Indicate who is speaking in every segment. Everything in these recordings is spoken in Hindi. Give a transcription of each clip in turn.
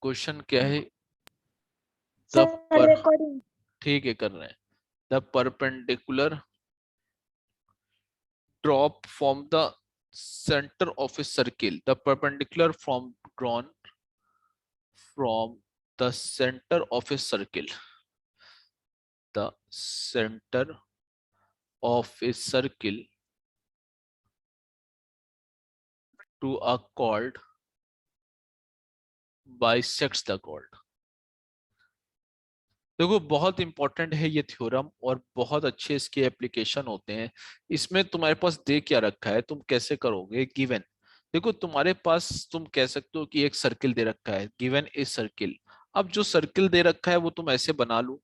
Speaker 1: क्वेश्चन क्या है? द
Speaker 2: सर
Speaker 1: पर
Speaker 2: रिकॉर्डिंग।
Speaker 1: ठीक है, कर रहे हैं। The perpendicular drop from the center of a circle. The perpendicular from drawn from the center of a circle. The center of a circle to a chord bisects the chord. देखो बहुत इंपॉर्टेंट है ये थ्योरम और बहुत अच्छे इसके एप्लीकेशन होते हैं। इसमें तुम्हारे पास दे क्या रखा है, तुम कैसे करोगे? गिवन, देखो तुम्हारे पास तुम कह सकते हो कि एक सर्किल दे रखा है, गिवन ए सर्किल। अब जो सर्किल दे रखा है वो तुम ऐसे बना लो,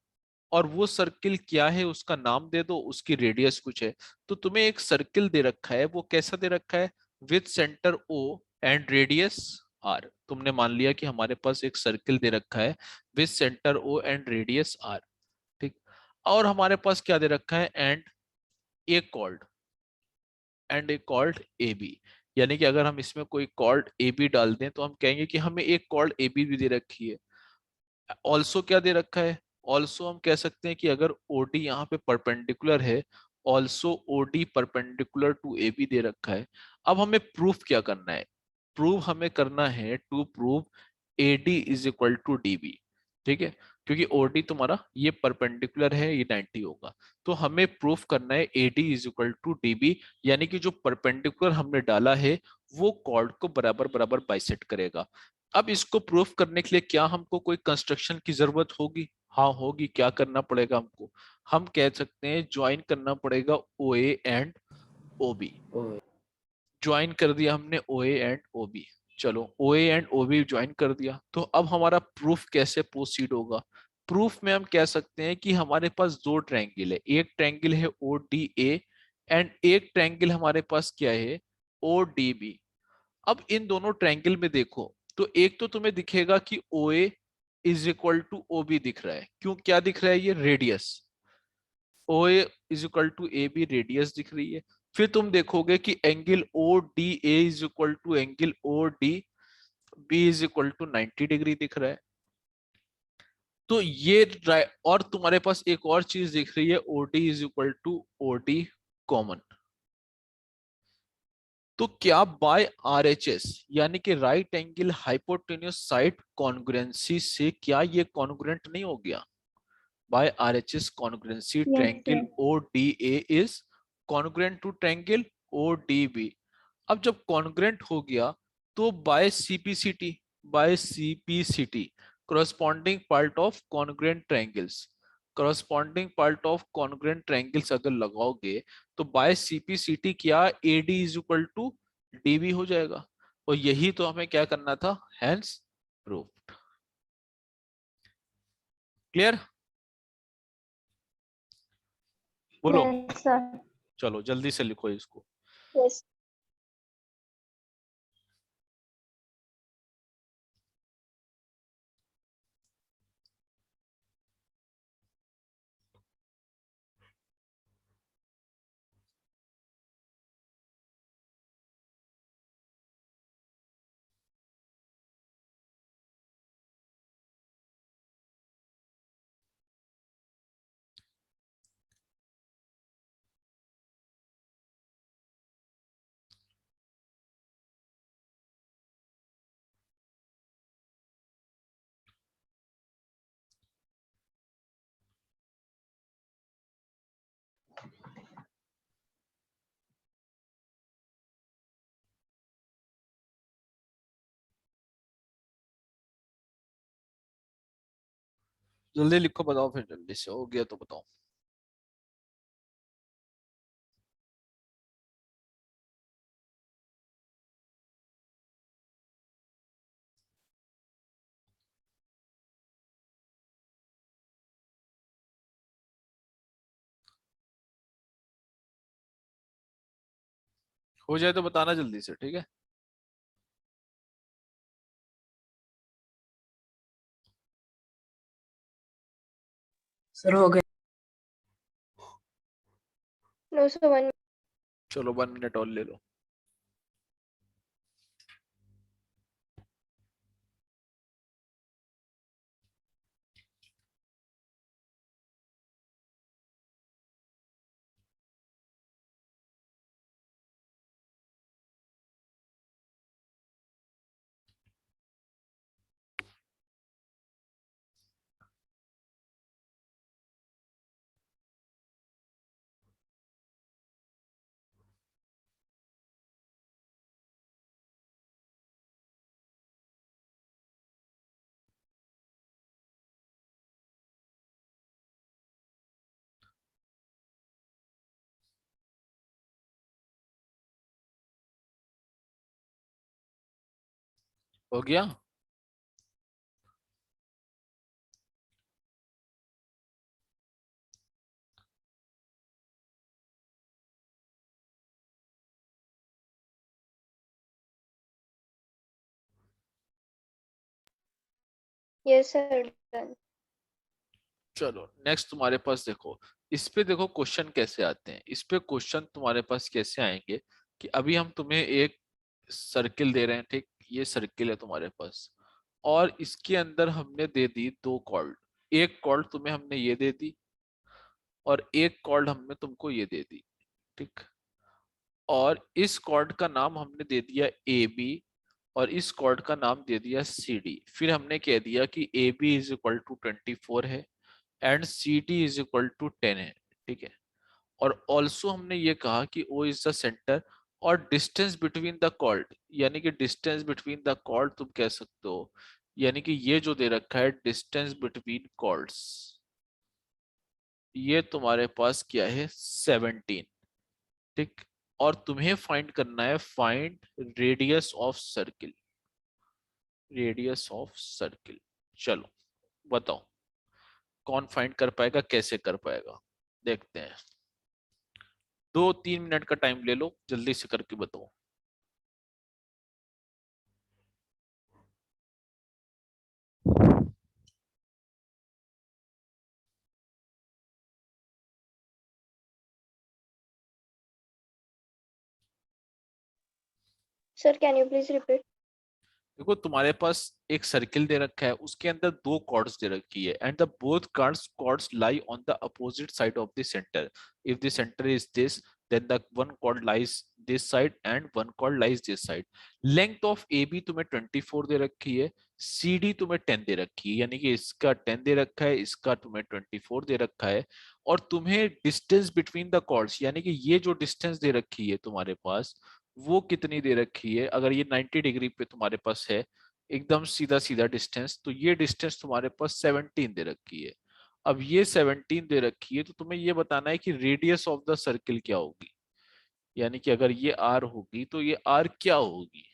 Speaker 1: और वो सर्किल क्या है उसका नाम दे दो, उसकी रेडियस कुछ है। तो तुम्हें एक सर्किल दे रखा है, वो कैसा दे रखा है? With centre O and radius R. तुमने मान लिया कि हमारे पास एक सर्किल दे रखा है with centre O and radius R, ठीक। और हमारे पास क्या दे रखा है? And A called A B. यानी कि अगर हम इसमें कोई कॉल्ड ए बी डाल दें तो हम कहेंगे कि हमें एक कॉल्ड ए बी भी दे रखी है। ऑल्सो क्या दे रखा है? ऑल्सो हम कह सकते हैं कि अगर ओडी यहाँ पे परपेंडिकुलर है, also OD perpendicular to A B दे रखा है। अब हमें प्रूफ क्या करना है? प्रूफ हमें करना है to prove A D is equal to D B, ठीक है। क्योंकि ओडी तुम्हारा ये परपेंडिकुलर है, ये 90 होगा। तो हमें प्रूफ करना है A D is equal to D B, यानी कि जो परपेंडिकुलर हमने डाला है वो कॉर्ड को बराबर बराबर बाइसेक्ट करेगा। अब इसको प्रूफ करने के लिए क्या हमको कोई कंस्ट्रक्शन की जरूरत होगी? हाँ होगी। क्या करना पड़ेगा हमको? हम कह सकते हैं ज्वाइन करना पड़ेगा O A and O B. Join कर दिया हमने O A and O B. चलो O A and O B join कर दिया, तो अब हमारा प्रूफ कैसे प्रोसीड होगा? प्रूफ में हम कह सकते हैं कि हमारे पास दो ट्रायंगल है, एक ट्रायंगल है ओ डी ए एंड एक ट्रायंगल हमारे पास क्या है? O D B. अब इन दोनों ट्रायंगल में देखो, तो एक तो तुम्हें दिखेगा कि O A is equal to O B दिख रहा है। क्यों, क्या दिख रहा है? ये radius O A is equal to A B radius दिख रही है। फिर तुम देखोगे कि angle O D A is equal to angle O D B is equal to 90 degree दिख रहा है। तो ये और तुम्हारे पास एक और चीज दिख रही है, O D is equal to O D common. तो क्या बाय आरएचएस यानी कि right angle hypotenuse side congruency से क्या ये कॉन्ग्रुएंट नहीं हो गया? By RHS congruency
Speaker 2: yes
Speaker 1: triangle
Speaker 2: sir.
Speaker 1: O D A is congruent to triangle O D B. अब जब कॉन्ग्रुएंट हो गया तो by CPCT corresponding part of congruent triangles, corresponding part of congruent triangles अगर लगाओगे तो बाय सीपीसीटी क्या AD is equal to DB हो जाएगा। और यही तो हमें क्या करना था, हेंस प्रूफ। क्लियर? बोलो।
Speaker 2: Yes sir.
Speaker 1: चलो जल्दी से लिखो इसको।
Speaker 2: यस।
Speaker 1: जल्दी लिखो, बताओ फिर, जल्दी से हो गया तो बताओ। हो जाए तो बताना जल्दी से, ठीक है।
Speaker 3: सर हो गए।
Speaker 2: No sir 1।
Speaker 1: चलो 1 मिनट और ले लो। हो गया?
Speaker 2: Yes, sir. Done.
Speaker 1: चलो नेक्स्ट तुम्हारे पास देखो, इस पे देखो क्वेश्चन कैसे आते हैं। इस पे क्वेश्चन तुम्हारे पास कैसे आएंगे कि अभी हम तुम्हें एक सर्किल दे रहे हैं, ठीक, ये सर्किल है तुम्हारे पास, और इसके अंदर हमने दे दी दो कॉर्ड। एक कॉर्ड तुम्हें हमने ये दे दी और एक कॉर्ड हमने तुमको ये दे दी, ठीक। और इस कॉर्ड का नाम हमने दे दिया ए बी और इस कॉर्ड का नाम दे दिया सी डी। फिर हमने कह दिया कि A B is equal to 24 है and C D is equal to 10 है, ठीक है। और ऑल्सो हमने ये कहा कि ओ इज द सेंटर और डिस्टेंस बिटवीन द कॉर्ड, यानी कि डिस्टेंस बिटवीन द कॉर्ड तुम कह सकते हो, यानी कि ये जो दे रखा है डिस्टेंस बिटवीन कॉर्ड्स, ये तुम्हारे पास क्या है 17, ठीक। और तुम्हें फाइंड करना है, find radius of circle, radius of circle. चलो बताओ कौन फाइंड कर पाएगा, कैसे कर पाएगा, देखते हैं। 2-3 मिनट का टाइम ले लो, जल्दी से करके बताओ।
Speaker 2: Sir, can you please repeat?
Speaker 1: देखो तुम्हारे पास एक सर्किल दे रखा है, उसके अंदर दो कॉर्ड्स दे रखी है and the both chords lie on the opposite side of the centre. If the centre is this then the one chord lies this side and one chord lies this side। length of AB तुम्हें 24 दे रखी है, CD तुम्हें 10 दे रखी है, यानी कि इसका 10 दे रखा है, इसका तुम्हें 24 दे रखा है। और तुम्हें डिस्टेंस बिटवीन द कॉर्ड्स, यानी कि ये जो डिस्टेंस दे रखी है तुम्हारे पास, वो कितनी दे रखी है। अगर ये 90 डिग्री पे तुम्हारे पास है, एकदम सीधा सीधा डिस्टेंस, तो ये डिस्टेंस तुम्हारे पास 17 दे रखी है। अब ये 17 दे रखी है तो तुम्हें ये बताना है कि रेडियस ऑफ द सर्किल क्या होगी, यानी कि अगर ये आर होगी तो ये आर क्या होगी।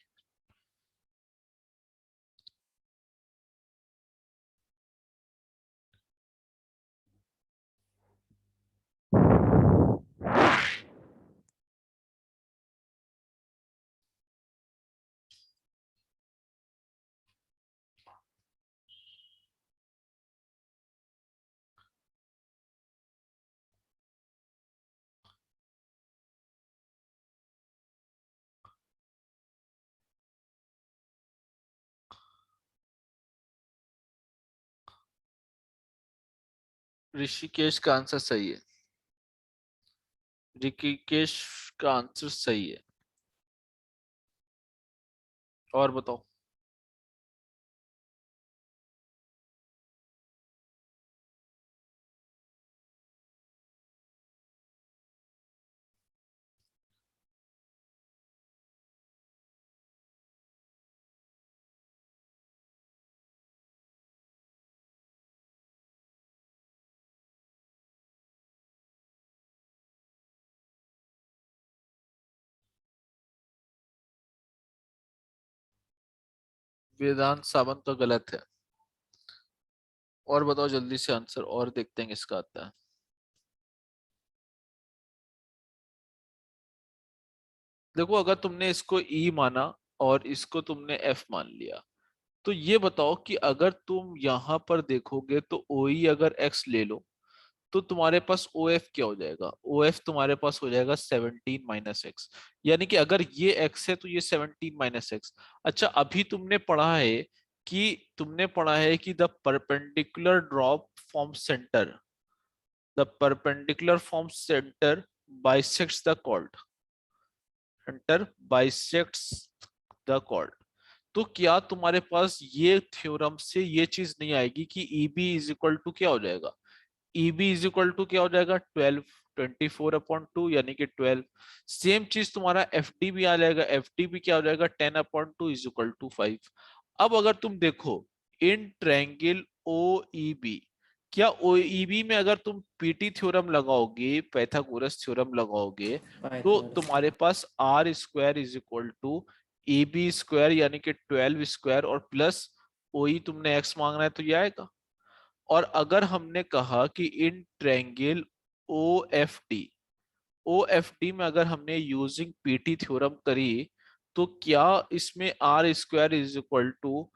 Speaker 1: ऋषिकेश का आंसर सही है, ऋषिकेश का आंसर सही है। और बताओ। वेदांत सावंत तो गलत है। और बताओ जल्दी से आंसर, और देखते हैं किसका आता है। देखो अगर तुमने इसको ई माना और इसको तुमने एफ मान लिया, तो ये बताओ कि अगर तुम यहां पर देखोगे तो ओ ई अगर एक्स ले लो तो तुम्हारे पास ओ एफ क्या हो जाएगा, ओ एफ तुम्हारे पास हो जाएगा 17 - x, यानी कि अगर ये x है तो ये 17 - x। अच्छा अभी तुमने पढ़ा है कि the perpendicular drop from centre, the perpendicular from centre bisects the chord, centre bisects the cord. तो क्या तुम्हारे पास ये थ्योरम से ये चीज नहीं आएगी कि E B is equal to क्या हो जाएगा, EB इज इक्वल टू क्या हो जाएगा 12, 24/2 यानी कि 12। सेम चीज तुम्हारा FD भी आ जाएगा, FD भी क्या हो जाएगा 10/2 इज इक्वल टू 5। अब अगर तुम देखो इन ट्रायंगल OEB, क्या OEB में अगर तुम PT थ्योरम लगाओगे, पाइथागोरस थ्योरम लगाओगे, तो
Speaker 3: पाइथागोरस।
Speaker 1: तुम्हारे पास R² is equal to A B square यानी कि 12 स्क्वायर और प्लस OE तुमने x मांगना है तो ये आएगा। और अगर हमने कहा कि इन ट्रायंगल OFD में अगर हमने यूजिंग पीटी थ्योरम करी तो क्या इसमें R square is equal to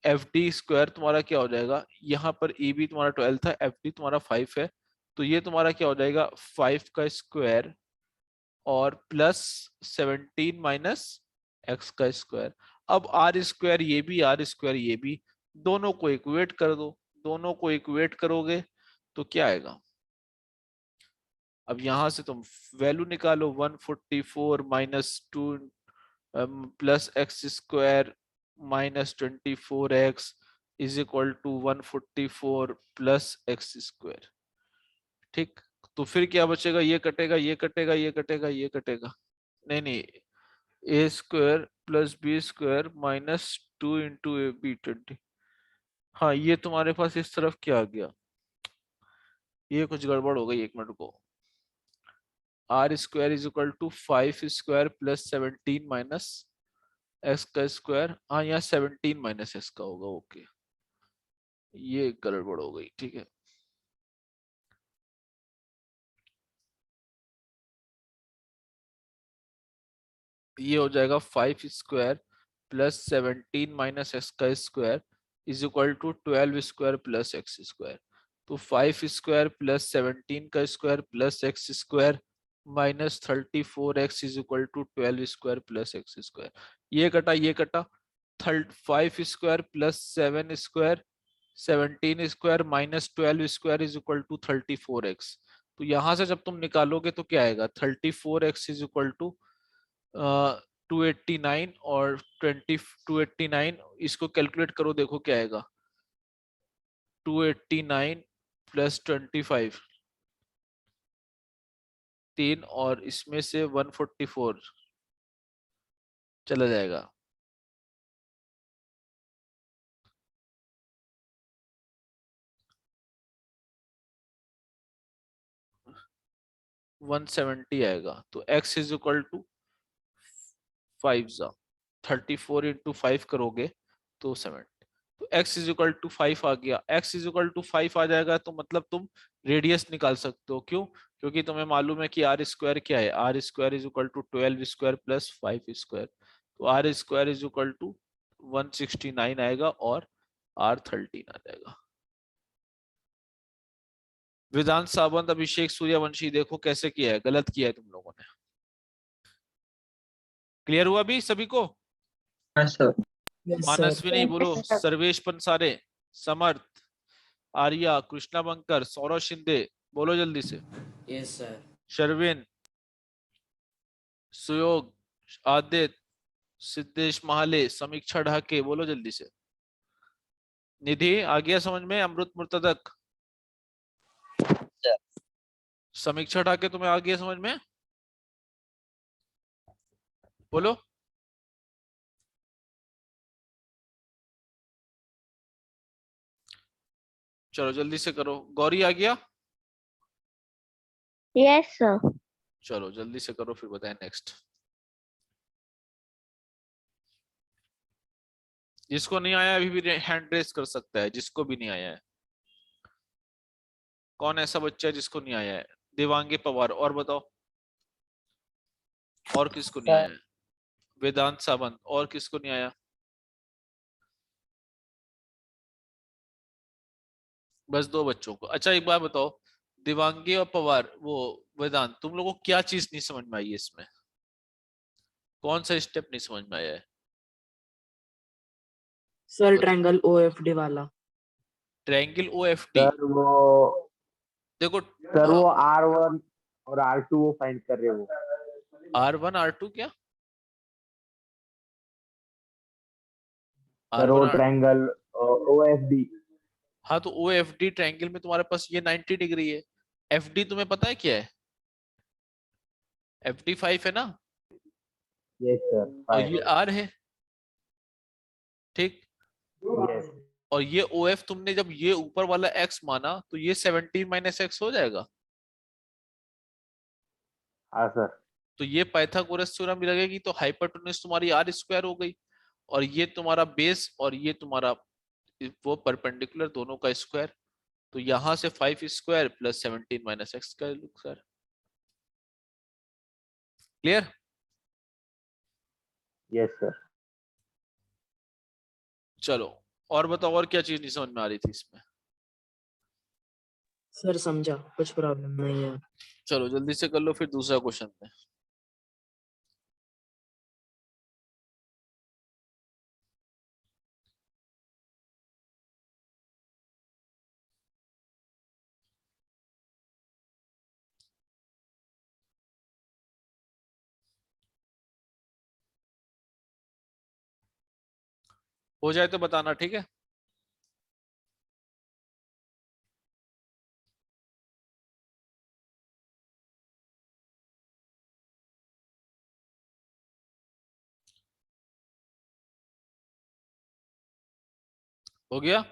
Speaker 1: FD square तुम्हारा क्या हो जाएगा, यहाँ पर AB तुम्हारा 12 था, FD तुम्हारा 5 है, तो ये तुम्हारा क्या हो जाएगा 5 का स्क्वायर और प्लस 17 माइनस एक्स का स्क्वायर। अब आर स्क्वायर ये भी, आर स्क्वायर ये भी, दोनों को इक्वेट कर दो। दोनों को इक्वेट करोगे तो क्या आएगा, अब यहां से तुम वैल्यू निकालो 144 minus 2 plus x square minus 24x is equal to 144 plus x square. ठीक, तो फिर क्या बचेगा, ये कटेगा, ये कटेगा, ये कटेगा, ये कटेगा, नहीं नहीं, A square plus B square minus 2 into A B 20। हाँ ये तुम्हारे पास इस तरफ क्या आ गया, ये कुछ गड़बड़ हो गई, एक मिनट को। R square is equal to 5 square plus 17 minus x का स्क्वायर, हाँ यहाँ 17 माइनस एक्स का होगा, ओके ये गड़बड़ हो गई, ठीक है। ये हो जाएगा 5 स्क्वायर प्लस 17 माइनस एक्स का square is equal to 12 square plus x square. तो 5 स्क्वायर प्लस 17 का square plus x square minus 34x is equal to 12 square plus x square. ये कटा, ये कटा, 5 square plus 7 square 17 square minus 12 square is equal to 34x। तो यहां से जब तुम निकालोगे तो क्या आएगा, 34x इज इक्वल टू 289 और 289, इसको कैलकुलेट करो, देखो क्या आएगा, 289 प्लस 25 3 और इसमें से 144 चला जाएगा। वन 170 आएगा। तो x is equal to 5 34 into 5 करोगे तो 70, तो x इज इक्वल टू 5 आ गया। x इज इक्वल टू 5 आ जाएगा तो मतलब तुम रेडियस निकाल सकते हो, क्यों, क्योंकि तुम्हें मालूम है कि आर स्क्वायर क्या है, R square is equal to 12 square plus 5 square, तो R square is equal to 169 आएगा और आर 13 आ जाएगा। वेदांत सावंत, अभिषेक सूर्यवंशी, देखो कैसे किया है, गलत किया है तुम लोगों ने। क्लियर हुआ भी सभी को?
Speaker 4: हाँ सर।
Speaker 3: Yes sir.
Speaker 1: मानसविनी बोलो,
Speaker 2: Yes, sir.
Speaker 1: सर्वेश पंसारे, समर्थ, आर्या, कृष्णा बंकर, सौरव शिंदे, बोलो जल्दी से।
Speaker 5: Yes sir.
Speaker 1: शर्विन, सुयोग, आदित्य, सिद्धेश महाले, समीक्षा ढाके, बोलो जल्दी से। निधि आ गया समझ में, अमृत मुर्तदक, समीक्षा ढाके तुम्हें आ गया समझ में, बोलो। चलो जल्दी से करो, गौरी आ गया,
Speaker 2: Yes, sir.
Speaker 1: चलो जल्दी से करो फिर बताएं नेक्स्ट। जिसको नहीं आया अभी भी हैंड रेस कर सकता है, जिसको भी नहीं आया है। कौन ऐसा बच्चा है जिसको नहीं आया है? देवांगी पवार, और बताओ, और किसको नहीं आया है? वेदांत सावंत, और किसको नहीं आया? बस दो बच्चों को। अच्छा एक बात बताओ, दिवांगी और पवार, वो वेदांत, तुम लोगों को क्या चीज नहीं समझ में आई है इसमें, कौन सा स्टेप नहीं समझ में आया है?
Speaker 3: सर ट्रायंगल OFD वाला।
Speaker 1: ट्रायंगल OFD,
Speaker 6: सर वो
Speaker 1: देखो
Speaker 6: सर वो R1 और R2 वो फाइंड कर रहे हो।
Speaker 1: R1 R2 क्या,
Speaker 6: सर वो
Speaker 1: R1
Speaker 6: ट्रायंगल OFD।
Speaker 1: हाँ तो OFD ट्रायंगल में तुम्हारे पास ये 90 डिग्री है। FD तुम्हें पता है क्या है? FD 5 है ना,
Speaker 6: यस सर
Speaker 1: और
Speaker 6: 5
Speaker 1: ये R है, ठीक,
Speaker 6: यस।
Speaker 1: और ये OF तुमने जब ये ऊपर वाला X माना तो ये 17 माइनस एक्स हो जाएगा।
Speaker 6: हाँ सर।
Speaker 1: तो ये पाइथागोरस थ्योरम लगेगी तो हाइपोटेन्यूज तुम्हारी आर स्क्वायर हो गई, और ये तुम्हारा बेस और ये तुम्हारा वो परपेंडिकुलर दोनों का स्क्वायर। तो यहां से 5 square plus 17 minus x square. Clear?
Speaker 6: Yes sir.
Speaker 1: चलो और बताओ, और क्या चीज नहीं समझ में आ रही थी इसमें?
Speaker 3: सर समझा, कुछ प्रॉब्लम नहीं है।
Speaker 1: चलो जल्दी से कर लो फिर दूसरा क्वेश्चन में। हो जाए तो बताना, ठीक है? हो गया?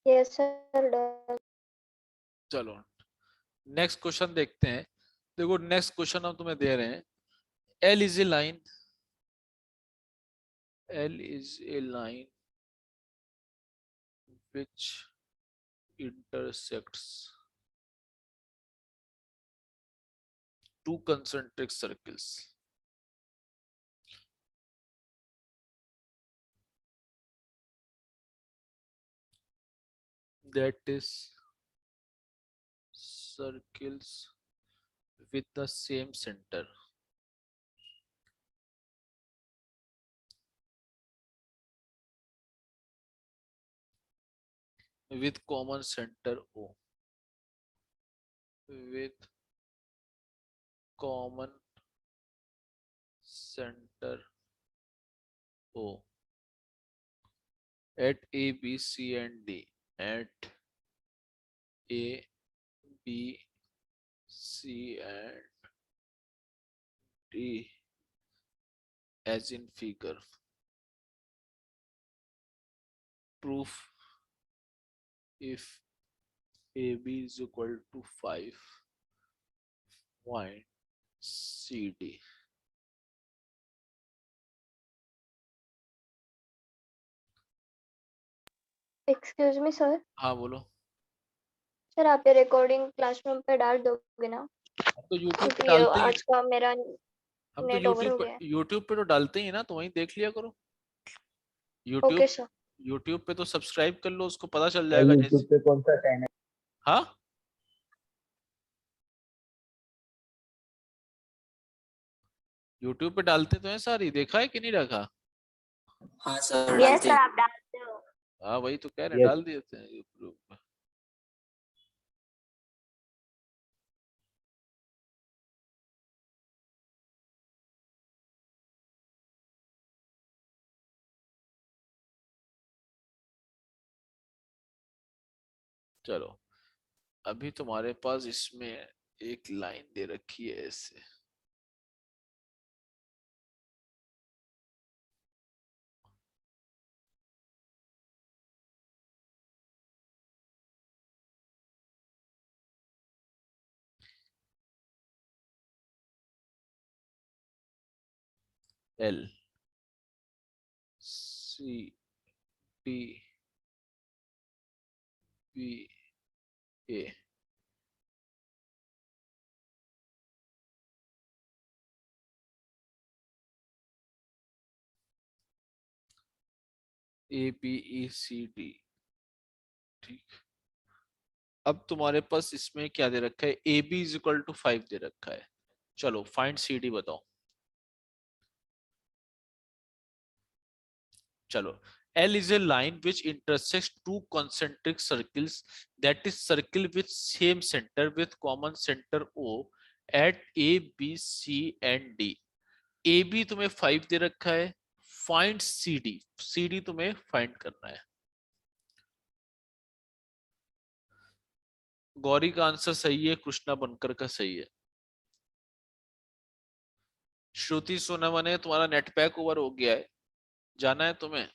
Speaker 2: Yes, sir. Done.
Speaker 1: चलो नेक्स्ट क्वेश्चन देखते हैं। देखो नेक्स्ट क्वेश्चन हम तुम्हें दे रहे हैं, L is a line, L is a line which intersects two concentric circles. That is circles with the same center. With common center O. With common center O. At A, B, C, and D. At A, B, C, and D, as in figure. Proof if AB is equal to 5, find CD.
Speaker 2: Excuse me, sir.
Speaker 1: हाँ बोलो।
Speaker 2: सर आप ये रिकॉर्डिंग क्लासरूम पे डाल दोगे ना?
Speaker 1: हम तो YouTube पे
Speaker 2: क्योंकि
Speaker 1: डालते ही,
Speaker 2: आज का मेरा
Speaker 1: हम तो
Speaker 2: नेट ओवर हो गया है।
Speaker 1: YouTube पे तो डालते ही ना, तो वहीं देख लिया करो।
Speaker 2: Okay
Speaker 1: YouTube
Speaker 2: sir.
Speaker 1: YouTube पे तो सब्सक्राइब कर लो, उसको पता चल
Speaker 6: सर
Speaker 1: जाएगा
Speaker 6: यूट्यूब
Speaker 1: जैसे।
Speaker 6: पे कौन सा चैनल?
Speaker 1: हाँ YouTube पे डालते तो हैं सारी, देखा है कि नहीं रखा?
Speaker 4: हाँ सर
Speaker 2: यस
Speaker 4: डालते
Speaker 2: सर
Speaker 4: हैं।
Speaker 2: आप डालते हो।
Speaker 1: हाँ वही तो कह रहे हैं,
Speaker 6: यस
Speaker 1: डाल दिए थे YouTube पे। चलो अभी तुम्हारे पास इसमें एक लाइन दे रखी है ऐसे, L C D B A। A B E C D, ठीक। अब तुम्हारे पास इसमें क्या दे रखा है, A B is equal to 5 दे रखा है। चलो फाइंड सी डी बताओ। चलो L is a line which intersects two concentric circles, that is circle with same center with common center O at A, B, C and D. A B तुम्हें 5 दे रखा है, find C D, C D तुम्हें फाइंड करना है। गौरी का आंसर सही है, कृष्णा बनकर का सही है। श्रुति सोनावने, तुम्हारा नेट पैक ओवर हो गया है, जाना है तुम्हें?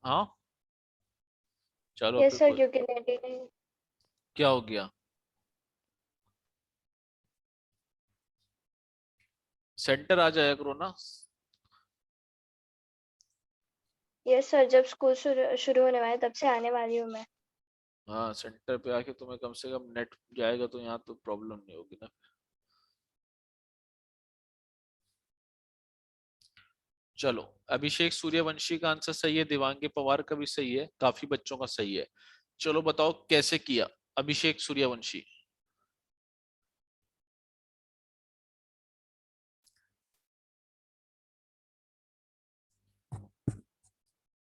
Speaker 1: हाँ चलो
Speaker 2: यस
Speaker 1: फिर
Speaker 2: सर,
Speaker 1: कोई,
Speaker 2: क्योंकि नेट ही नहीं।
Speaker 1: क्या हो गया? सेंटर आ जाया करो ना।
Speaker 2: यस सर, जब स्कूल शुरू होने वाला है तब से आने वाली हूँ मैं।
Speaker 1: हाँ सेंटर पे आके तुम्हें कम से कम नेट जाएगा तो यहाँ तो प्रॉब्लम नहीं होगी ना। चलो, अभिषेक सूर्यवंशी का आंसर सही है, दिवांगे पवार का भी सही है, काफी बच्चों का सही है। चलो बताओ कैसे किया अभिषेक सूर्यवंशी?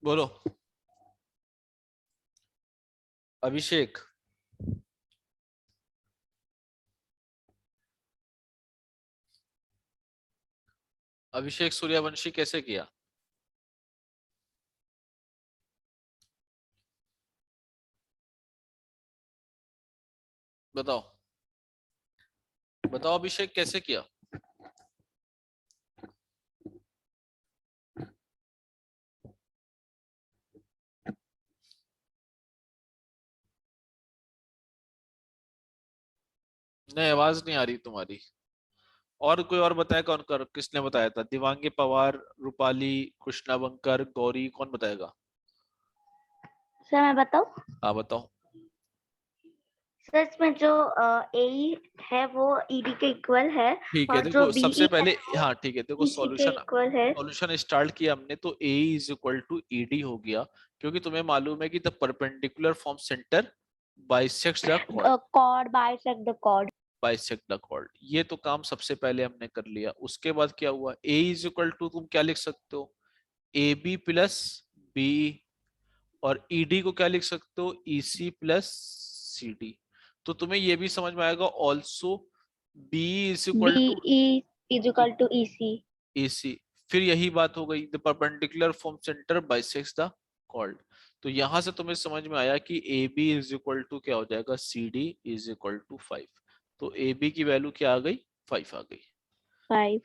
Speaker 1: बोलो अभिषेक। अभिषेक सूर्यवंशी कैसे किया? बताओ बताओ अभिषेक कैसे किया? नहीं आवाज नहीं आ रही तुम्हारी। और कोई और बताया, कौन कर किसने बताया था? दिवांगी पवार, रूपाली, कृष्णा बंकर, गौरी, कौन बताएगा?
Speaker 5: सर मैं बताऊं?
Speaker 1: हाँ बताओ।
Speaker 5: सर इसमें जो ए है वो ईडी के इक्वल है,
Speaker 1: ठीक है
Speaker 5: और जो
Speaker 1: देखो सबसे
Speaker 5: बीई है
Speaker 1: पहले,
Speaker 5: वो
Speaker 1: हाँ ठीक है देखो
Speaker 5: ईसी के
Speaker 1: सॉल्यूशन,
Speaker 5: इक्वल है।
Speaker 1: सॉल्यूशन स्टार्ट किया हमने तो A is equal to ED हो गया, क्योंकि तुम्हें मालूम है कि the perpendicular from centre bisects the chord,
Speaker 5: chord bisect the chord.
Speaker 1: Bisect the chord. ये तो काम सबसे पहले हमने कर लिया। उसके बाद क्या हुआ? ए इज इक्वल टू तुम क्या लिख सकते हो? ए बी प्लस बी, और ईडी को क्या लिख सकते हो? EC plus C D. तो तुम्हें ये भी समझ में आएगा also B is equal to
Speaker 5: BE is equal to EC.
Speaker 1: AC। फिर यही बात हो गई, द perpendicular from centre bisects the cord. तो यहां से तुम्हें समझ में आया कि AB इज इक्वल टू क्या हो जाएगा? CD is equal to 5। तो AB की वैल्यू क्या आ गई? 5 आ गई।
Speaker 5: 5।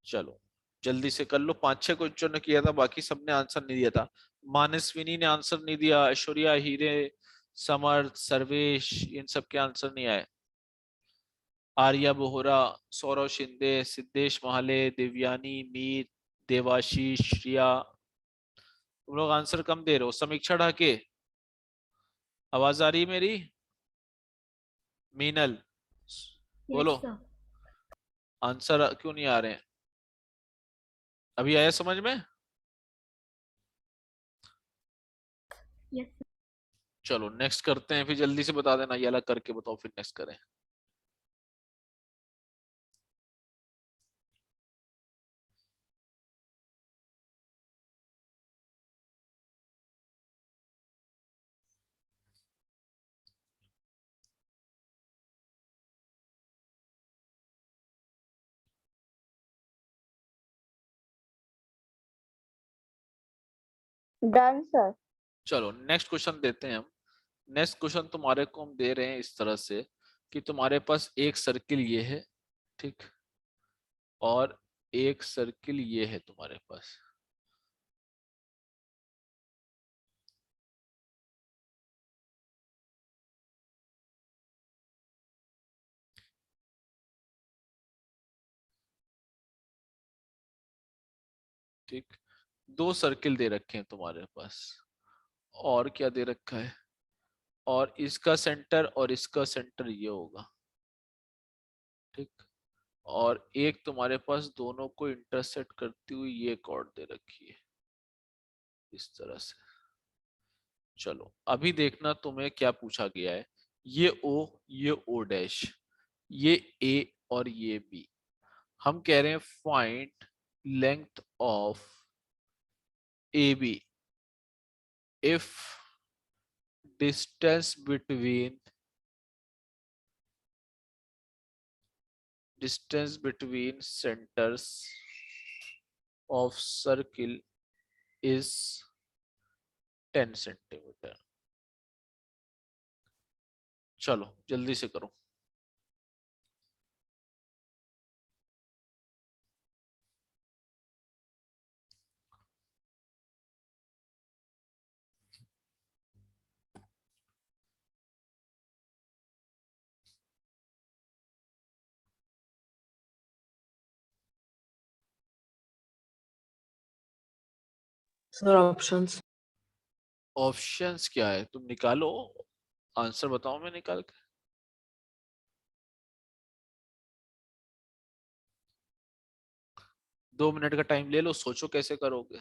Speaker 1: चलो जल्दी से कर लो, 5-6 क्वेश्चन ने किया था, बाकी सबने आंसर नहीं दिया था। मानसविनी ने आंसर नहीं दिया, ऐश्वर्या, हीरे, समर्थ, सर्वेश, इन सब के आंसर नहीं आए। आर्या बोहरा, सौरव शिंदे, सिद्धेश महाले, देवयानी, मीत, देवाशीष, श्रिया, तुम लोग आंसर कम दे रहे हो। समीक्षा ढाके, आवाज आ रही है मेरी? मीनल, बोलो आंसर क्यों नहीं आ रहे हैं? अभी आया समझ में?
Speaker 5: यस।
Speaker 1: चलो नेक्स्ट करते हैं, फिर जल्दी से बता देना, ये अलग करके बताओ फिर नेक्स्ट करें।
Speaker 5: Done sir.
Speaker 1: चलो नेक्स्ट क्वेश्चन देते हैं हम। नेक्स्ट क्वेश्चन तुम्हारे को हम दे रहे हैं इस तरह से कि तुम्हारे पास एक सर्किल ये है, ठीक, और एक सर्किल ये है तुम्हारे पास, ठीक। दो सर्किल दे रखे हैं तुम्हारे पास, और क्या दे रखा है? और इसका सेंटर और इसका सेंटर ये होगा, ठीक। और एक तुम्हारे पास दोनों को इंटरसेक्ट करती हुई ये कॉर्ड दे रखी है इस तरह से। चलो अभी देखना तुम्हें क्या पूछा गया है। ये O, ये O डैश, ये A और ये B। हम कह रहे हैं find length of AB if distance between centers of circle is 10 centimetre. चलो जल्दी से करो।
Speaker 3: Sir options.
Speaker 1: ऑप्शंस क्या है, तुम निकालो, आंसर बताओ, मैं निकाल के। दो मिनट का टाइम ले लो, सोचो कैसे करोगे।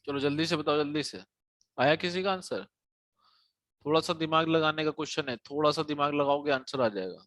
Speaker 1: चलो जल्दी से बताओ, जल्दी से। आया किसी का आंसर? थोड़ा सा दिमाग लगाने का क्वेश्चन है, थोड़ा सा दिमाग लगाओगे आंसर आ जाएगा।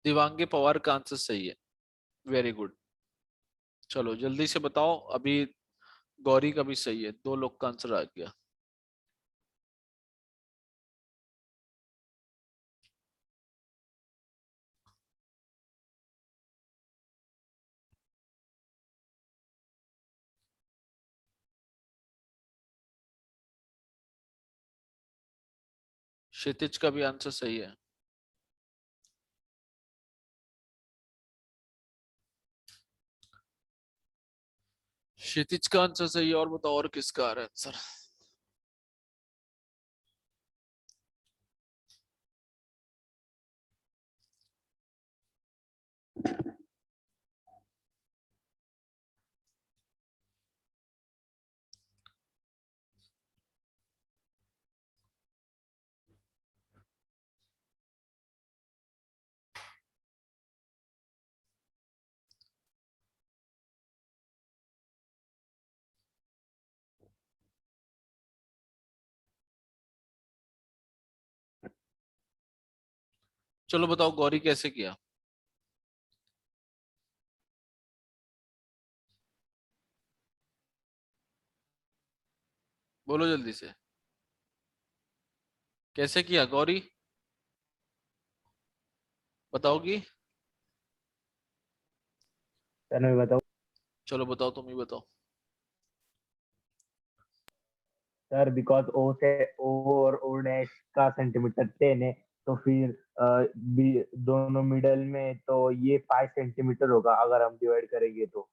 Speaker 1: दिवांगे पवार का आंसर सही है, वेरी गुड। चलो जल्दी से बताओ, अभी गौरी का भी सही है, दो लोग का आंसर आ गया। क्षितिज का भी आंसर सही है। क्षितिज का आंसर सही है, और बताओ और किसका आ रहा है आंसर? चलो बताओ गौरी कैसे किया, बोलो जल्दी से, कैसे किया गौरी, बताओगी?
Speaker 6: सर मैं बताऊं?
Speaker 1: चलो बताओ, तुम ही बताओ।
Speaker 6: सर बिकॉज ओ से ओ और ओ डैश का सेंटीमीटर 10 है, तो फिर दोनों मिडल में तो ये 5 सेंटीमीटर होगा अगर हम डिवाइड करेंगे तो।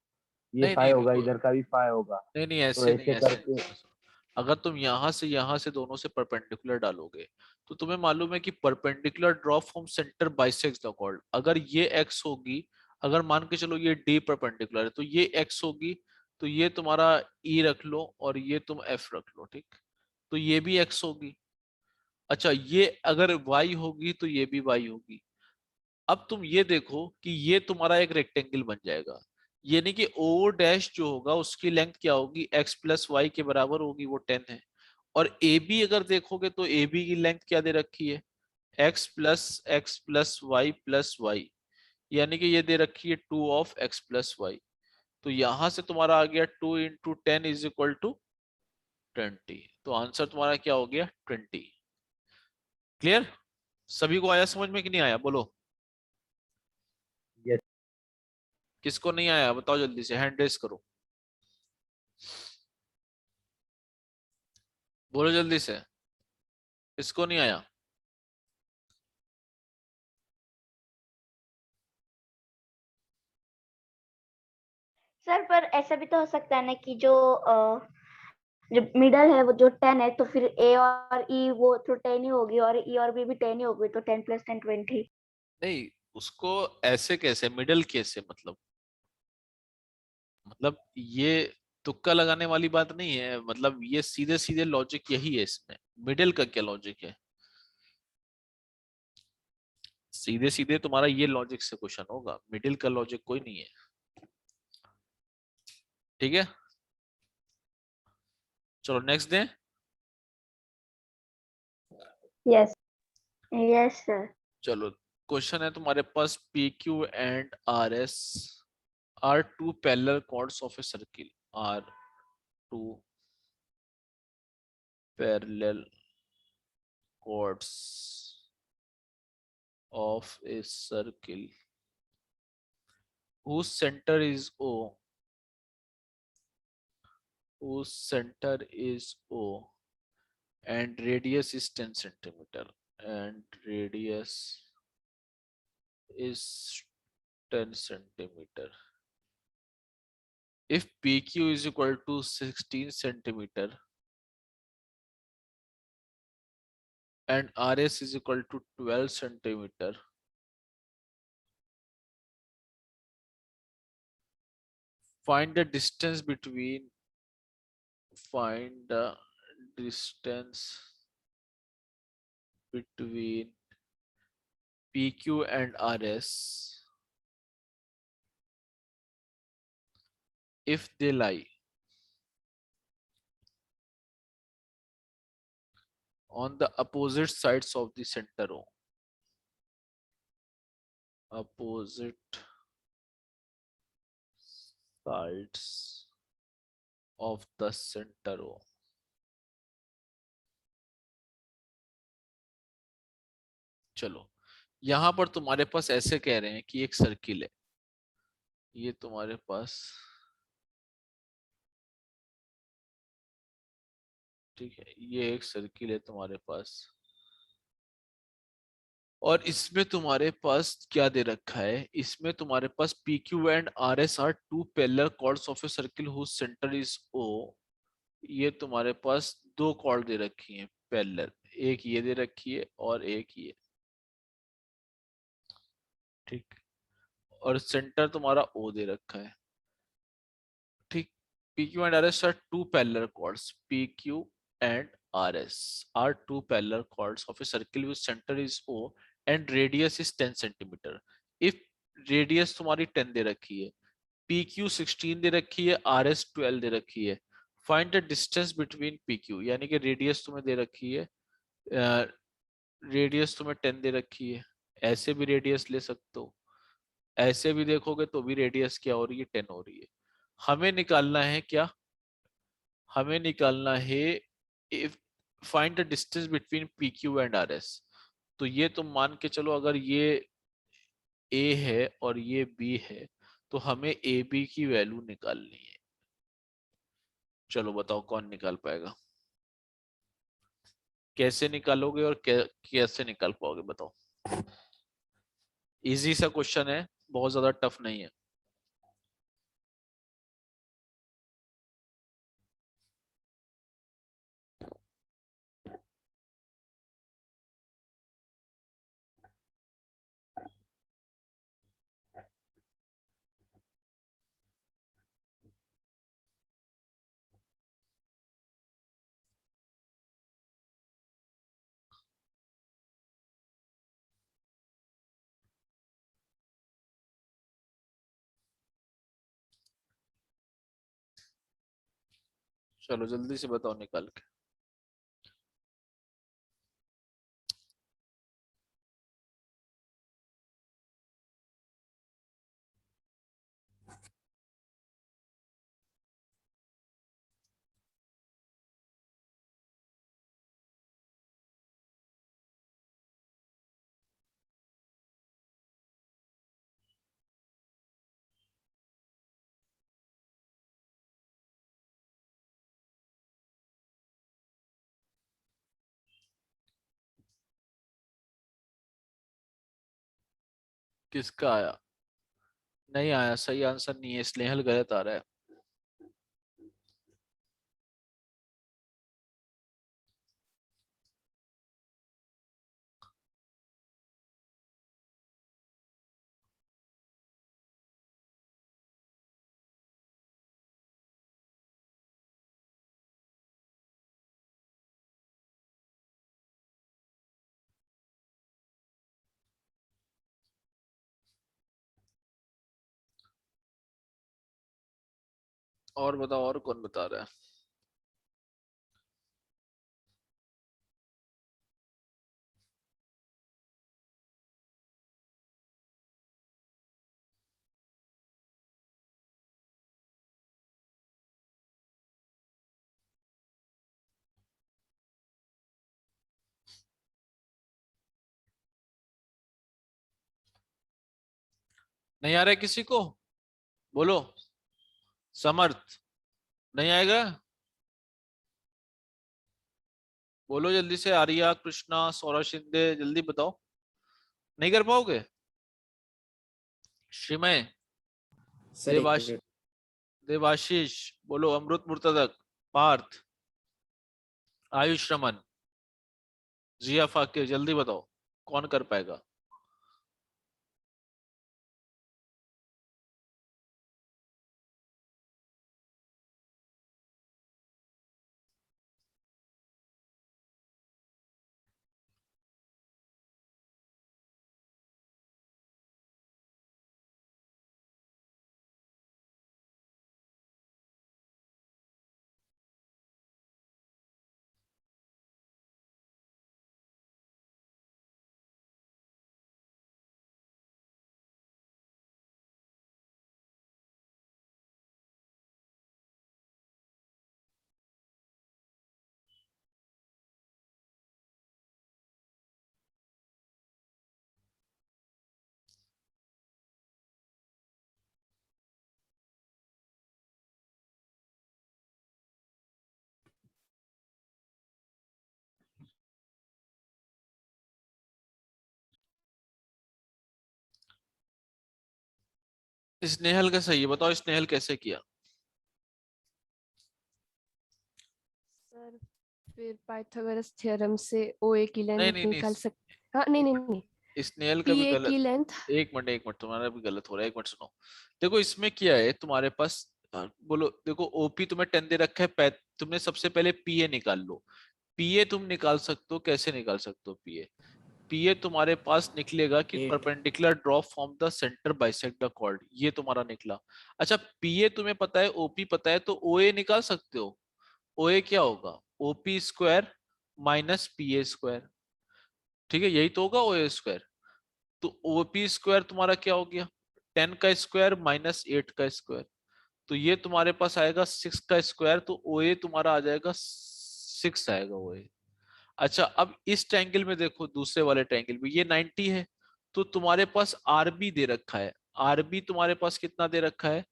Speaker 6: ये
Speaker 1: नहीं नहीं
Speaker 6: 5 होगा,
Speaker 1: रुको,
Speaker 6: इधर का भी 5 होगा।
Speaker 1: नहीं नहीं
Speaker 6: तो
Speaker 1: ऐसे नहीं,
Speaker 6: ऐसे
Speaker 1: ऐसे नहीं,
Speaker 6: करके
Speaker 1: सुनो सुनो। अगर तुम यहाँ से दोनों से परपेंडिकुलर डालोगे, तो तुम्हें मालूम है कि perpendicular drop from centre bisects the chord. अगर ये एक्स होगी, अगर मान के चलो ये डी परपेंडिकुलर है, तो ये एक्स होगी, तो ये तुम्हारा ई रख लो और ये तुम एफ रख लो, ठीक? तो ये भी एक्स होगी। अच्छा, ये अगर वाई होगी तो ये भी वाई होगी। अब तुम ये देखो कि ये तुम्हारा एक रेक्टेंगल बन जाएगा, यानी कि ओ डैश जो होगा उसकी लेंथ क्या होगी, एक्स प्लस वाई के बराबर होगी, वो 10 है। और ए बी अगर देखोगे तो ए बी की लेंथ क्या दे रखी है, x plus y plus y, यानी कि ये दे रखी है 2 of x plus y। तो यहां से तुम्हारा आ गया 2 into 10 = 20। तो आंसर तुम्हारा क्या हो गया, 20। क्लियर? सभी को आया समझ में कि नहीं आया, बोलो।
Speaker 6: यस।
Speaker 1: किसको नहीं आया बताओ जल्दी से, हैंड रेस करो, बोलो जल्दी से, किसको नहीं आया?
Speaker 5: सर पर ऐसा भी तो हो सकता है ना कि जो मिडल है वो जो 10 है, तो फिर ए और ई वो तो 10 ही होगी, और ई और बी भी 10 ही होगी, तो 10 + 10 20।
Speaker 1: नहीं, उसको ऐसे कैसे, मिडल कैसे, मतलब ये तुक्का लगाने वाली बात नहीं है, मतलब ये सीधे सीधे लॉजिक यही है इसमें। मिडिल का क्या लॉजिक है? सीधे सीधे तुम्हारा ये लॉजिक से क्वेश्चन होगा, मिडिल का लॉजिक कोई नहीं है। ठीक है, चलो next day.
Speaker 5: Yes yes sir.
Speaker 1: चलो क्वेश्चन है तुम्हारे पास, P Q and R S are two parallel chords of a circle, are two parallel chords of a circle whose center is O, whose center is O and radius is 10 centimeter, and radius is 10 centimeter. If PQ is equal to 16 centimeter and RS is equal to 12 centimeter, find the distance between, find the distance between PQ and RS if they lie on the opposite sides of the center O. Opposite sides of the center O. चलो यहां पर तुम्हारे पास ऐसे कह रहे हैं कि एक सर्किल है, ये तुम्हारे पास, ठीक है, ये एक सर्किल है तुम्हारे पास, और इसमें तुम्हारे पास क्या दे रखा है, इसमें तुम्हारे पास P Q and R S are two parallel chords of a circle whose centre is O. ये तुम्हारे पास दो कॉर्ड दे रखी हैं पैरेलल, एक ये दे रखी है और एक ये, ठीक, और सेंटर तुम्हारा ओ दे रखा है, ठीक। P Q and R S are two parallel chords, P Q and R S are two parallel chords of a circle which centre is O and radius is 10 centimetre. If radius तुम्हारी 10 दे रखी है, पी क्यू 16 दे रखी है, आर एस 12 दे रखी है, find the distance between P Q, यानी कि रेडियस तुम्हें दे रखी है, रेडियस तुम्हें 10 दे रखी है, ऐसे भी रेडियस ले सकते हो, ऐसे भी देखोगे तो भी रेडियस क्या हो रही है, 10 हो रही है। हमें निकालना है क्या, हमें निकालना है if find the distance between P Q and R S. तो ये तुम मान के चलो, अगर ये ए है और ये बी है तो हमें ए बी की वैल्यू निकालनी है। चलो बताओ कौन निकाल पाएगा, कैसे निकालोगे और कैसे निकाल पाओगे, बताओ। इजी सा क्वेश्चन है, बहुत ज्यादा टफ नहीं है। चलो जल्दी से बताओ निकाल के। किसका आया? नहीं आया, सही आंसर नहीं है, इसलिए हल गलत आ रहा है। और बताओ, और कौन बता रहा है? नहीं आ रहा है किसी को? बोलो। समर्थ, नहीं आएगा? बोलो जल्दी से। आर्या, कृष्णा, सौरभ शिंदे, जल्दी बताओ। नहीं कर पाओगे? श्रीमय,
Speaker 3: सर एक
Speaker 1: देवाश
Speaker 3: मिनट।
Speaker 1: देवाशीष, बोलो। अमृत मुर्तजक, पार्थ, आयुष रमन, जिया फाकिर, जल्दी बताओ कौन कर पाएगा? स्नेहल का सही है, बताओ स्नेहल कैसे किया?
Speaker 7: सर फिर पाइथागोरस थ्योरम से ओए की
Speaker 1: नहीं
Speaker 7: लेंथ
Speaker 1: नहीं नहीं,
Speaker 7: निकाल सकते। हाँ नहीं नहीं नहीं,
Speaker 1: स्नेहल का भी
Speaker 7: पीए
Speaker 1: गलत।
Speaker 7: की लेंथ।
Speaker 1: एक मिनट, तुम्हारा भी गलत हो रहा है, एक मिनट सुनो। देखो इसमें क्या है तुम्हारे पास। बोलो। देखो ओपी तुम्हें 10 दे रखा है, तुमने सबसे पहले पीए निकाल लो। पीए तुम निकाल सकते हो, कैसे निकाल सकते हो पीए? पीए तुम्हारे पास निकलेगा कि
Speaker 3: 8।
Speaker 1: Perpendicular drop from the centre bisect the chord, ये तुम्हारा निकला। अच्छा, पीए तुम्हें पता है, ओपी पता है, तो ओए निकाल सकते हो। ओए क्या होगा? ओपी स्क्वायर माइनस पीए स्क्वायर। ठीक है, यही तो होगा ओए स्क्वायर। तो ओपी स्क्वायर तुम्हारा क्या हो गया? 10 का स्क्वायर माइनस 8 का स्क्वायर। तो ये तुम्हारे पास आएगा 6 का स्क्वायर, तो ओए तुम्हारा आ जाएगा 6 आएगा ओए। अच्छा, अब इस ट्रायंगल में देखो, दूसरे वाले ट्रायंगल में ये 90 है, तो तुम्हारे पास आरबी दे रखा है। आरबी तुम्हारे पास कितना दे रखा है?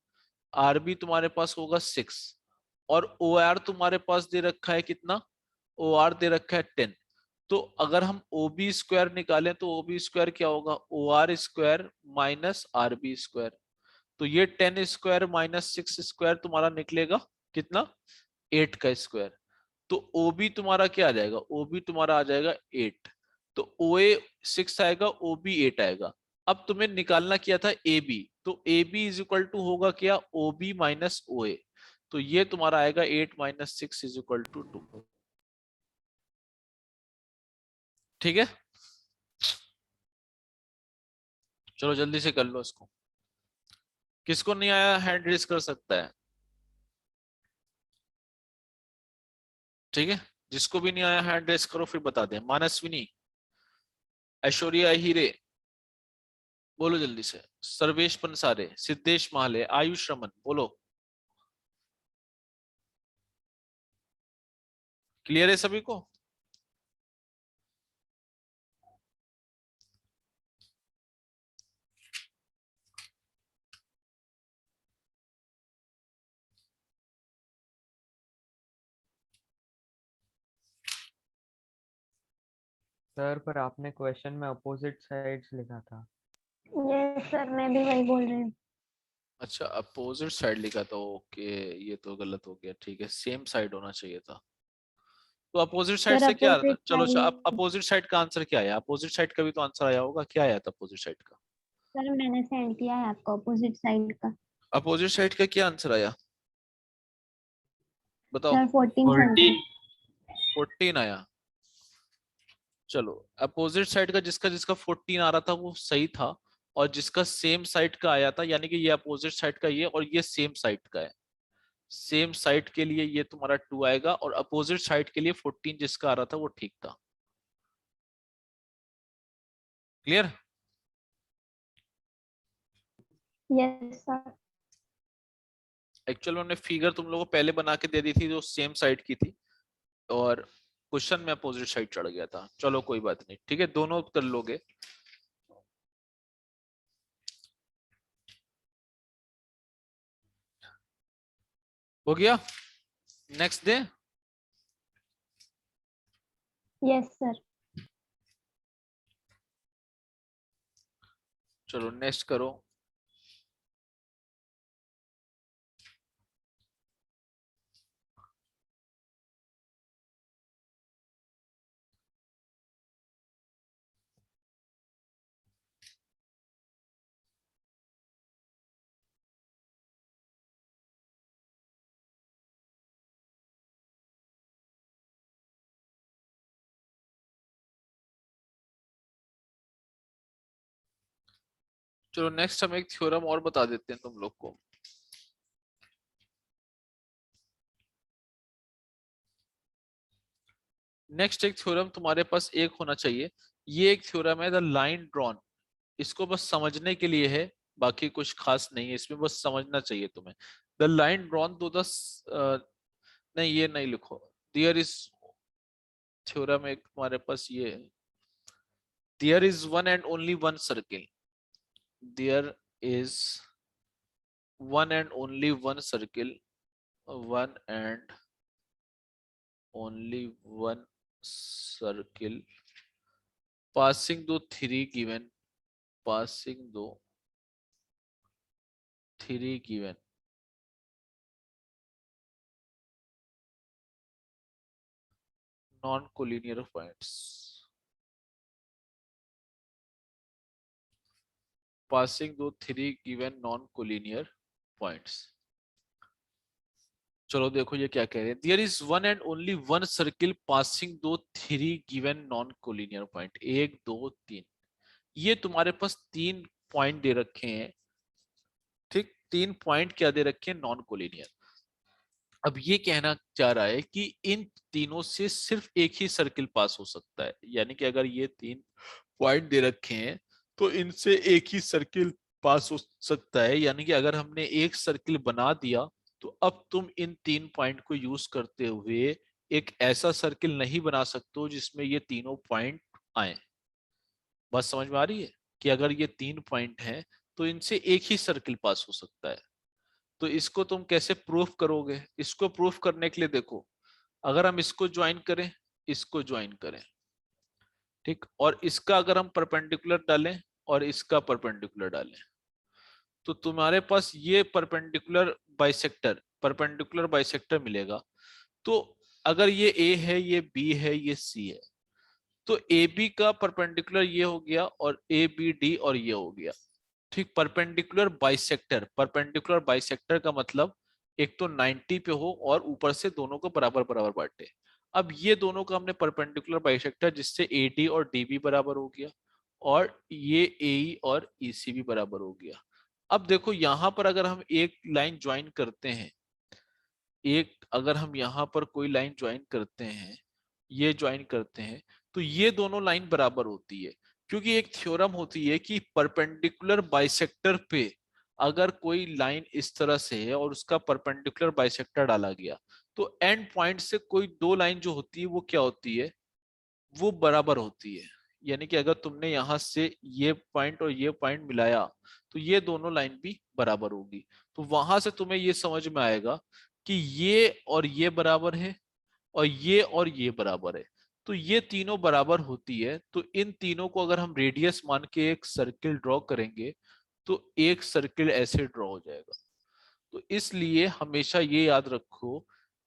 Speaker 1: आरबी तुम्हारे पास होगा 6। और ओ आर तुम्हारे पास दे रखा है कितना? ओ आर दे रखा है 10। तो अगर हम ओ बी स्क्वायर निकालें तो ओ बी स्क्वायर क्या होगा? O R square minus R B square. तो ये 10 स्क्वायर माइनस 6 स्क्वायर तुम्हारा निकलेगा कितना? 8 का स्क्वायर। तो ओबी तुम्हारा क्या आ जाएगा? ओबी तुम्हारा आ जाएगा 8। तो ओए 6 आएगा, ओबी 8 आएगा। अब तुम्हें निकालना क्या था? A B. तो A B is equal to होगा क्या? O B minus O A. तो ये तुम्हारा आएगा 8 माइनस 6 इज इक्वल टू 2। ठीक है, चलो जल्दी से कर लो इसको। किसको नहीं आया हैंड रेस कर सकता है। ठीक है, जिसको भी नहीं आया हैंड रेस करो, फिर बता दे। मानसविनी, ऐश्वर्या हीरे, बोलो जल्दी से। सर्वेश पंसारे, सिद्धेश माहले, आयुष रमन, बोलो। क्लियर है सभी को?
Speaker 8: सर पर आपने क्वेश्चन में अपोजिट साइड्स लिखा था।
Speaker 5: यस सर, मैं भी वही बोल रही हूँ।
Speaker 1: अच्छा, अपोजिट साइड लिखा था, ओके। ये तो गलत हो गया। ठीक है, सेम साइड होना चाहिए था। तो अपोजिट साइड
Speaker 5: सर
Speaker 1: से क्या आ रहा था?
Speaker 5: अपोजिट
Speaker 1: चलो
Speaker 5: साइड।
Speaker 1: अपोजिट साइड का आंसर क्या आया? अपोजिट साइड का भी तो आंसर आया होगा। क्या आया था अपोजिट साइड का?
Speaker 5: सर मैंने सेंड किया है आपको अपोजिट साइड का।
Speaker 1: अपोजिट साइड का क्या आंसर आया? बताओ।
Speaker 5: सर 14
Speaker 4: 14।
Speaker 1: 14 आया। चलो, अपोजिट साइड का जिसका जिसका 14 आ रहा था वो सही था। और जिसका सेम साइड का आया था, यानी कि ये अपोजिट साइड का ये और ये सेम साइड का है। सेम साइड के लिए ये तुम्हारा 2 आएगा और अपोजिट साइड के लिए 14 जिसका आ रहा था वो ठीक था। क्लियर?
Speaker 5: Yes sir.
Speaker 1: एक्चुअल में फिगर तुम लोगों को पहले बना के दे दी थी जो सेम साइड की थी और क्वेश्चन में अपोजिट साइड चढ़ गया था। चलो कोई बात नहीं, ठीक है, दोनों कर लोगे। हो गया? Next day.
Speaker 5: Yes sir.
Speaker 1: चलो नेक्स्ट करो। चलो नेक्स्ट हम एक थ्योरम और बता देते हैं तुम लोग को। नेक्स्ट एक थ्योरम तुम्हारे पास एक होना चाहिए। ये एक थ्योरम है द लाइन ड्रॉन। इसको बस समझने के लिए है, बाकी कुछ खास नहीं है इसमें, बस समझना चाहिए तुम्हें। द लाइन ड्रॉन दो नहीं ये नहीं लिखो। देयर इज थ्योरम एक तुम्हारे पास ये है। There is one and only one circle. There is one and only one circle, one and only one circle passing though three given non-collinear points, passing though three given non-collinear points। चलो देखो ये क्या कह रहे हैं। There is one and only one circle passing through three given non collinear point, 1 2 3। ये तुम्हारे पास 3 पॉइंट दे रखे हैं, ठीक, 3 पॉइंट क्या दे रखे हैं, नॉन कोलिनियर। अब ये कहना चाह रहा है कि इन तीनों से सिर्फ एक ही सर्किल पास हो सकता है, यानी कि अगर ये 3 पॉइंट दे रखे हैं तो इनसे एक ही सर्किल पास हो सकता है। यानी कि अगर हमने एक सर्किल बना दिया तो अब तुम इन 3 पॉइंट को यूज करते हुए एक ऐसा सर्किल नहीं बना सकते हो जिसमें ये तीनों पॉइंट आए। बात समझ में आ रही है कि अगर ये 3 पॉइंट हैं तो इनसे एक ही सर्किल पास हो सकता है। तो इसको तुम कैसे प्रूफ करोगे? इसको प्रूफ करने के लिए देखो, अगर हम इसको ज्वाइन करें, इसको ज्वाइन करें, ठीक, और इसका अगर हम परपेंडिकुलर डालें और इसका परपेंडिकुलर डालें तो तुम्हारे पास ये परपेंडिकुलर बाइसेक्टर मिलेगा। तो अगर ये ए है, ये बी है, ये सी है, तो ए बी का परपेंडिकुलर ये हो गया और ए बी डी और ये हो गया, ठीक। परपेंडिकुलर बाइसेक्टर का मतलब एक तो 90 पे हो और ऊपर से दोनों को बराबर बराबर बांटे। अब ये दोनों का हमने परपेंडिकुलर बाइसेक्टर जिससे AD और DB बराबर हो गया और ये AE और EC भी बराबर हो गया। अब देखो यहां पर अगर हम एक लाइन ज्वाइन करते हैं, अगर हम यहाँ पर कोई लाइन ज्वाइन करते हैं, ये ज्वाइन करते हैं, तो ये दोनों लाइन बराबर होती है, क्योंकि एक थ्योरम होती है कि परपेंडिकुलर बाइसेक्टर पे अगर कोई लाइन इस तरह से है और उसका परपेंडिकुलर बाइसेक्टर डाला गया तो एंड पॉइंट से कोई 2 लाइन जो होती है वो क्या होती है, वो बराबर होती है। यानी कि अगर तुमने यहां से ये पॉइंट और ये पॉइंट मिलाया तो ये दोनों लाइन भी बराबर होगी। तो वहां से तुम्हें ये समझ में आएगा कि ये और ये बराबर है और ये बराबर है, तो ये तीनों बराबर होती है। तो इन तीनों को अगर हम रेडियस मान के एक सर्किल ड्रॉ करेंगे तो एक सर्किल ऐसे ड्रॉ हो जाएगा। तो इसलिए हमेशा ये याद रखो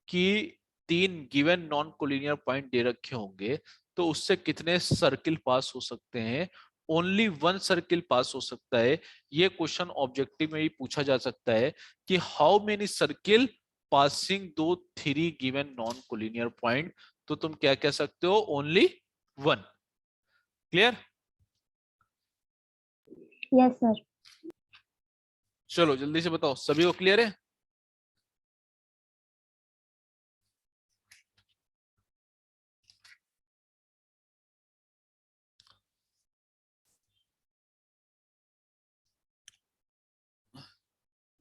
Speaker 1: कि 3 गिवन नॉन कोलिनियर पॉइंट दे रखे होंगे तो उससे कितने सर्किल पास हो सकते हैं, ओनली 1 सर्किल पास हो सकता है। ये क्वेश्चन ऑब्जेक्टिव में भी पूछा जा सकता है कि हाउ मेनी सर्किल पासिंग दो 3 गिवन नॉन कोलिनियर पॉइंट, तो तुम क्या कह सकते हो, ओनली 1। क्लियर?
Speaker 5: Yes sir.
Speaker 1: चलो जल्दी से बताओ, सभी को क्लियर है?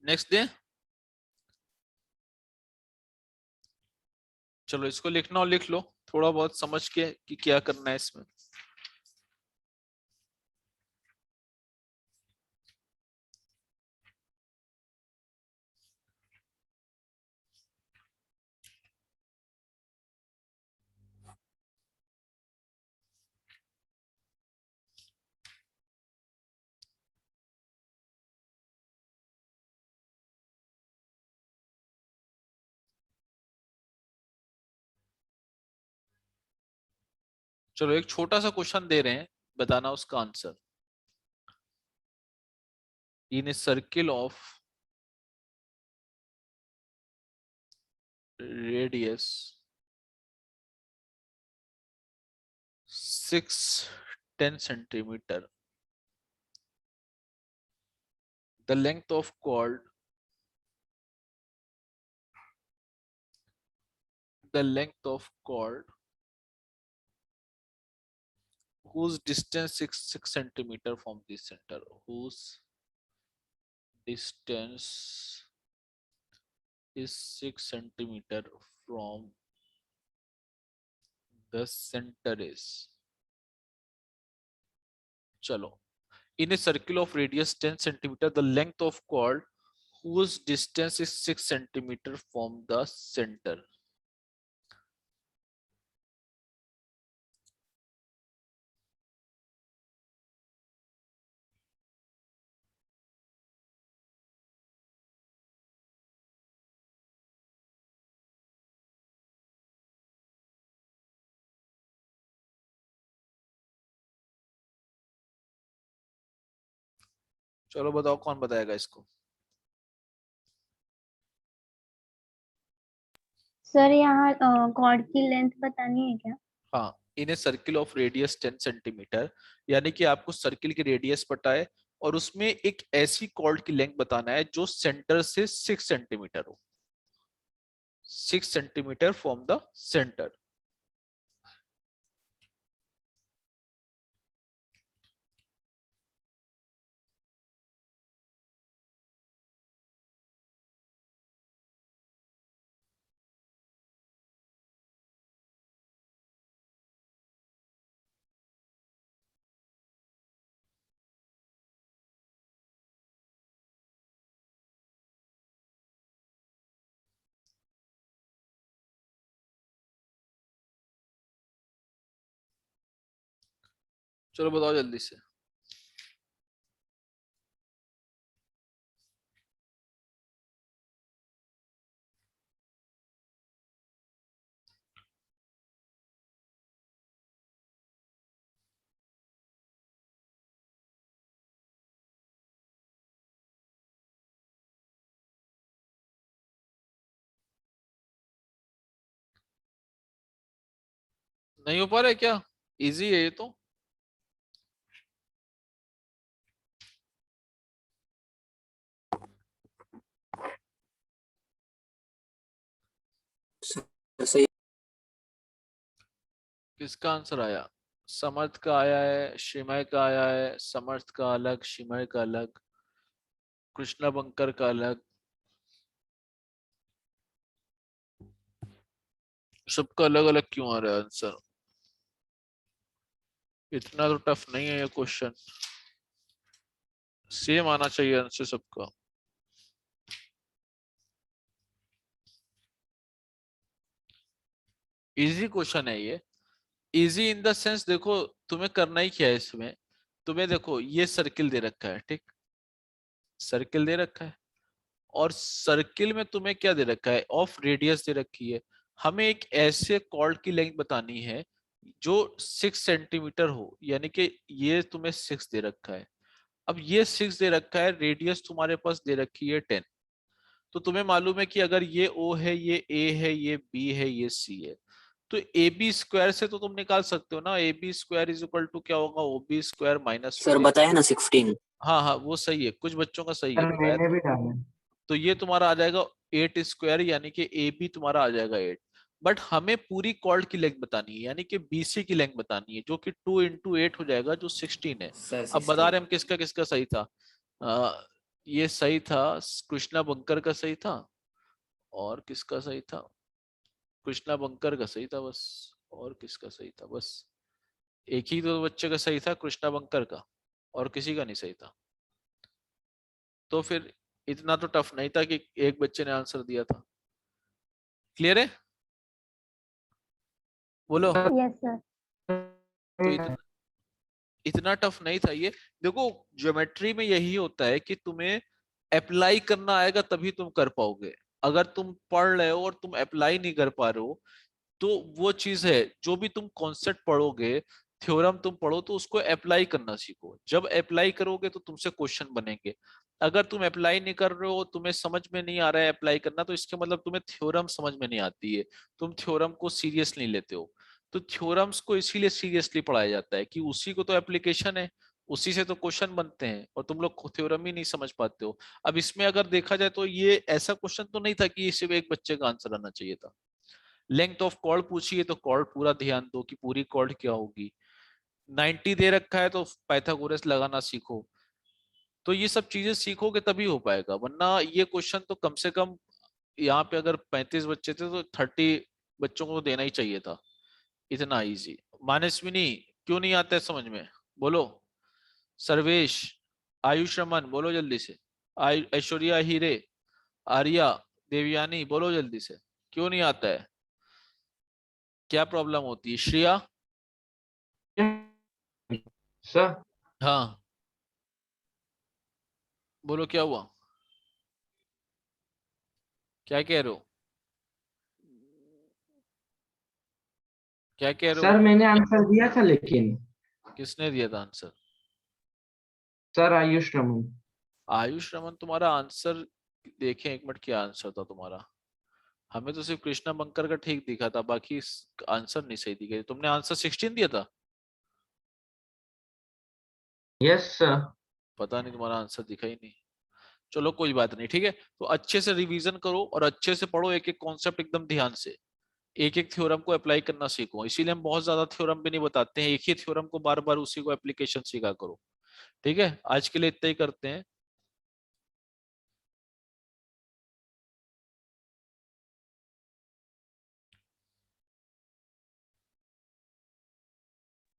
Speaker 1: Next day. चलो इसको लिखना और लिख लो थोड़ा बहुत समझ के कि क्या करना है इसमें। चलो एक छोटा सा क्वेश्चन दे रहे हैं, बताना उसका answer. In a circle of radius 6-10 centimeter, the length of chord whose distance is 6 centimeter from the center, whose distance is 6 centimeter from the center is। चलो, in a circle of radius 10 centimeter, the length of chord whose distance is 6 centimeter from the center। चलो बताओ कौन बताएगा इसको।
Speaker 5: सर यहाँ कॉर्ड की लेंथ बतानी है क्या?
Speaker 1: हाँ, in a circle of radius 10 centimetre, यानी कि आपको सर्किल की रेडियस पता है और उसमें एक ऐसी कॉर्ड की लेंथ बताना है जो सेंटर से 6 सेंटीमीटर हो, 6 सेंटीमीटर फ्रॉम द सेंटर। चलो बताओ जल्दी से। नहीं हो पा रहा है क्या? इजी है ये तो।
Speaker 4: सही।
Speaker 1: किसका आंसर आया? समर्थ का आया है, श्रीमय का आया है, समर्थ का अलग, श्रीमय का अलग, कृष्णा बंकर का अलग, सबका अलग अलग क्यों आ रहा है आंसर? इतना तो टफ नहीं है ये क्वेश्चन, सेम आना चाहिए आंसर सबका। इजी क्वेश्चन है ये। इजी इन द सेंस, देखो तुम्हें करना ही क्या है इसमें। तुम्हें देखो ये सर्किल दे रखा है, ठीक, सर्किल दे रखा है और सर्किल में तुम्हें क्या दे रखा है, ऑफ रेडियस दे रखी है। हमें एक ऐसे कॉर्ड की लेंथ बतानी है जो 6 सेंटीमीटर हो, यानी कि ये तुम्हें 6 दे रखा है। अब ये 6 दे रखा है, रेडियस तुम्हारे पास दे रखी है 10। तो तुम्हें मालूम है कि अगर ये O है, ये A है, ये B है, ये C है, तो ए बी स्क्वायर से तो तुम निकाल सकते हो ना। A B square is equal to क्या होगा, O B square minus.
Speaker 4: Sir बताया ना 16।
Speaker 1: हाँ हाँ वो सही है, कुछ बच्चों का सही है,
Speaker 6: सर
Speaker 1: बताया
Speaker 6: मैंने
Speaker 1: तो।
Speaker 6: भी डाला।
Speaker 1: तो ये तुम्हारा आ जाएगा 8 स्क्वायर, यानी कि ए बी तुम्हारा आ जाएगा 8। बट हमें पूरी कॉर्ड की लेंथ बतानी है, यानी कि बीसी की लेंथ बतानी है, जो कि 2 into 8 हो जाएगा, जो 16 है।
Speaker 3: सर
Speaker 1: अब बता
Speaker 3: 16।
Speaker 1: रहे हम किसका किसका सही था। ये सही था, कृष्णा बंकर का सही था। और किसका सही था? कृष्णा बंकर का सही था बस। और किसका सही था? बस एक ही तो बच्चे का सही था, कृष्णा बंकर का, और किसी का नहीं सही था। तो फिर इतना तो टफ नहीं था कि एक बच्चे ने आंसर दिया था। क्लियर है? बोलो।
Speaker 5: Yes sir.
Speaker 1: तो इतना टफ नहीं था ये। देखो ज्योमेट्री में यही होता है कि तुम्हें अप्लाई करना आएगा तभी तुम कर पाओगे। अगर तुम पढ़ रहे हो और तुम अप्लाई नहीं कर पा रहे हो, तो वो चीज है, जो भी तुम कॉन्सेप्ट पढ़ोगे, थ्योरम तुम पढ़ो, तो उसको अप्लाई करना सीखो। जब अप्लाई करोगे तो तुमसे क्वेश्चन बनेंगे। अगर तुम अप्लाई नहीं कर रहे हो, तुम्हें समझ में नहीं आ रहा है अप्लाई करना, तो इसके मतलब तुम्हें थ्योरम समझ में नहीं आती है, तुम थ्योरम को सीरियस नहीं लेते हो। तो थ्योरम्स को इसीलिए सीरियसली पढ़ाया जाता है कि उसी को तो एप्लीकेशन है, उसी से तो क्वेश्चन बनते हैं, और तुम लोग थ्योरम ही नहीं समझ पाते हो। अब इसमें अगर देखा जाए तो ये ऐसा क्वेश्चन तो नहीं था कि ये सिर्फ एक बच्चे का आंसर आना चाहिए था। लेंथ ऑफ कॉर्ड पूछिए तो कॉर्ड पूरा ध्यान दो कि पूरी कॉर्ड क्या होगी। 90 दे रखा है तो पाइथागोरस लगाना सीखो। तो ये सब चीजें सीखोगे तभी हो पाएगा, वरना ये क्वेश्चन तो कम से कम यहाँ पे अगर 35 बच्चे थे तो 30 बच्चों को देना ही चाहिए था। इतना इजी। मानसविनी, क्यों नहीं आता है समझ में? बोलो। सर्वेश, आयुष रमन, बोलो जल्दी से। ऐश्वर्या हीरे, आर्या, देवयानी, बोलो जल्दी से। क्यों नहीं आता है? क्या प्रॉब्लम होती है? श्रेया।
Speaker 3: सर
Speaker 1: हाँ, बोलो क्या हुआ? क्या कह रहे हो? क्या कह रहे हो?
Speaker 3: सर मैंने आंसर दिया था लेकिन
Speaker 1: किसने दिया था आंसर?
Speaker 3: सर आयुष रमन।
Speaker 1: आयुष रमन तुम्हारा आंसर देखें एक मिनट, क्या आंसर था तुम्हारा? हमें तो सिर्फ कृष्णा बंकर का ठीक दिखा था, बाकी आंसर नहीं सही दिखे। तुमने आंसर 16 दिया था?
Speaker 3: Yes sir.
Speaker 1: पता नहीं, तुम्हारा आंसर दिखा ही नहीं। चलो कोई बात नहीं, ठीक है। तो अच्छे से रिवीजन करो और अच्छे से पढ़ो, एक एक कॉन्सेप्ट एकदम ध्यान से, एक एक थ्योरम को अप्लाई करना सीखो। इसीलिए हम बहुत ज्यादा थ्योरम भी नहीं बताते हैं, एक ही थ्योरम को बार बार उसी को एप्लीकेशन सीखा करो। ठीक है, आज के लिए इतना ही करते हैं।